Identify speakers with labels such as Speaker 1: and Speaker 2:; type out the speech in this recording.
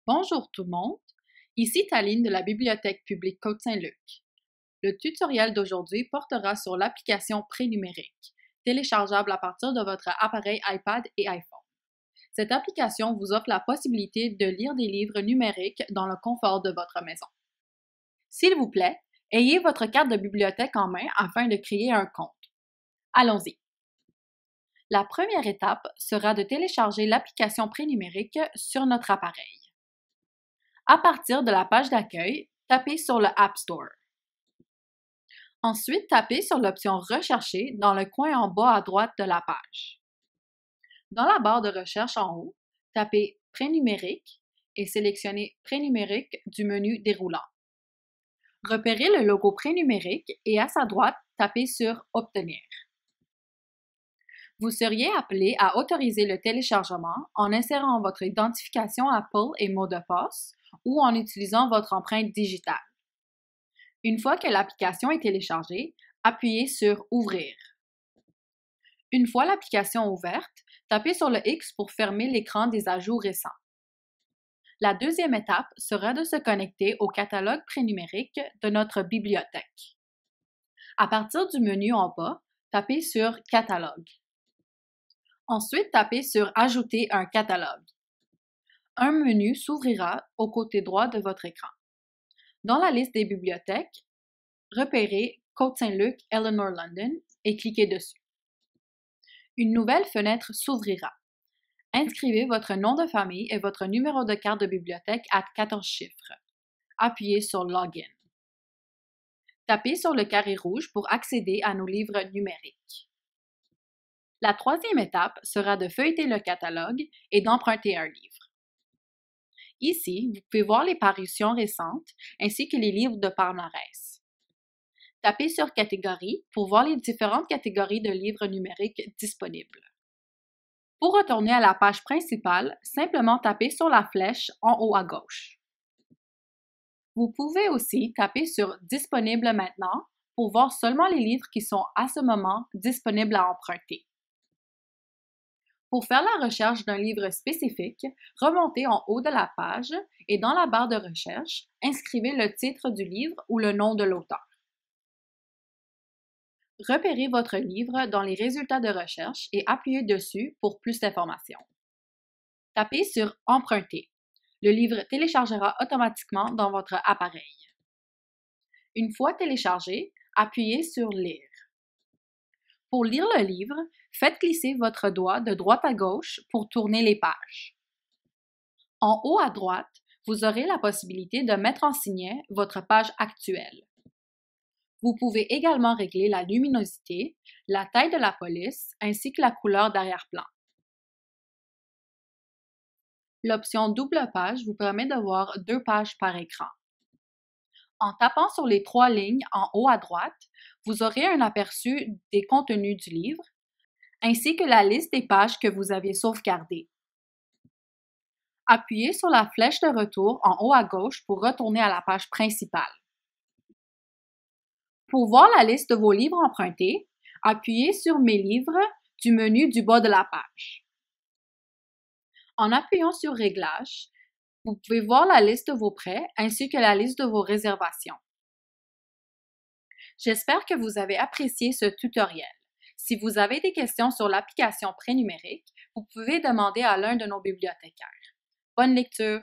Speaker 1: Bonjour tout le monde, ici Taline de la Bibliothèque publique Côte-Saint-Luc. Le tutoriel d'aujourd'hui portera sur l'application Prénumérique, téléchargeable à partir de votre appareil iPad et iPhone. Cette application vous offre la possibilité de lire des livres numériques dans le confort de votre maison. S'il vous plaît, ayez votre carte de bibliothèque en main afin de créer un compte. Allons-y. La première étape sera de télécharger l'application Prénumérique sur notre appareil. À partir de la page d'accueil, tapez sur le App Store. Ensuite, tapez sur l'option « Rechercher » dans le coin en bas à droite de la page. Dans la barre de recherche en haut, tapez « Prénumérique » et sélectionnez « Prénumérique » du menu déroulant. Repérez le logo Prénumérique et à sa droite, tapez sur « Obtenir ». Vous seriez appelé à autoriser le téléchargement en insérant votre identification Apple et mot de passe ou en utilisant votre empreinte digitale. Une fois que l'application est téléchargée, appuyez sur « Ouvrir ». Une fois l'application ouverte, tapez sur le X pour fermer l'écran des ajouts récents. La deuxième étape sera de se connecter au catalogue prénumérique de notre bibliothèque. À partir du menu en bas, tapez sur « Catalogue ». Ensuite, tapez sur « Ajouter un catalogue ». Un menu s'ouvrira au côté droit de votre écran. Dans la liste des bibliothèques, repérez Côte-Saint-Luc, Eleanor London et cliquez dessus. Une nouvelle fenêtre s'ouvrira. Inscrivez votre nom de famille et votre numéro de carte de bibliothèque à 14 chiffres. Appuyez sur « Login ». Tapez sur le carré rouge pour accéder à nos livres numériques. La troisième étape sera de feuilleter le catalogue et d'emprunter un livre. Ici, vous pouvez voir les parutions récentes ainsi que les livres de palmarès. Tapez sur « Catégories » pour voir les différentes catégories de livres numériques disponibles. Pour retourner à la page principale, simplement tapez sur la flèche en haut à gauche. Vous pouvez aussi taper sur « Disponible maintenant » pour voir seulement les livres qui sont à ce moment disponibles à emprunter. Pour faire la recherche d'un livre spécifique, remontez en haut de la page et dans la barre de recherche, inscrivez le titre du livre ou le nom de l'auteur. Repérez votre livre dans les résultats de recherche et appuyez dessus pour plus d'informations. Tapez sur « Emprunter ». Le livre téléchargera automatiquement dans votre appareil. Une fois téléchargé, appuyez sur « Lire ». Pour lire le livre, faites glisser votre doigt de droite à gauche pour tourner les pages. En haut à droite, vous aurez la possibilité de mettre en signet votre page actuelle. Vous pouvez également régler la luminosité, la taille de la police ainsi que la couleur d'arrière-plan. L'option double page vous permet de voir 2 pages par écran. En tapant sur les 3 lignes en haut à droite, vous aurez un aperçu des contenus du livre, ainsi que la liste des pages que vous avez sauvegardées. Appuyez sur la flèche de retour en haut à gauche pour retourner à la page principale. Pour voir la liste de vos livres empruntés, appuyez sur « Mes livres » du menu du bas de la page. En appuyant sur « Réglages », vous pouvez voir la liste de vos prêts ainsi que la liste de vos réservations. J'espère que vous avez apprécié ce tutoriel. Si vous avez des questions sur l'application Prénumérique, vous pouvez demander à l'un de nos bibliothécaires. Bonne lecture!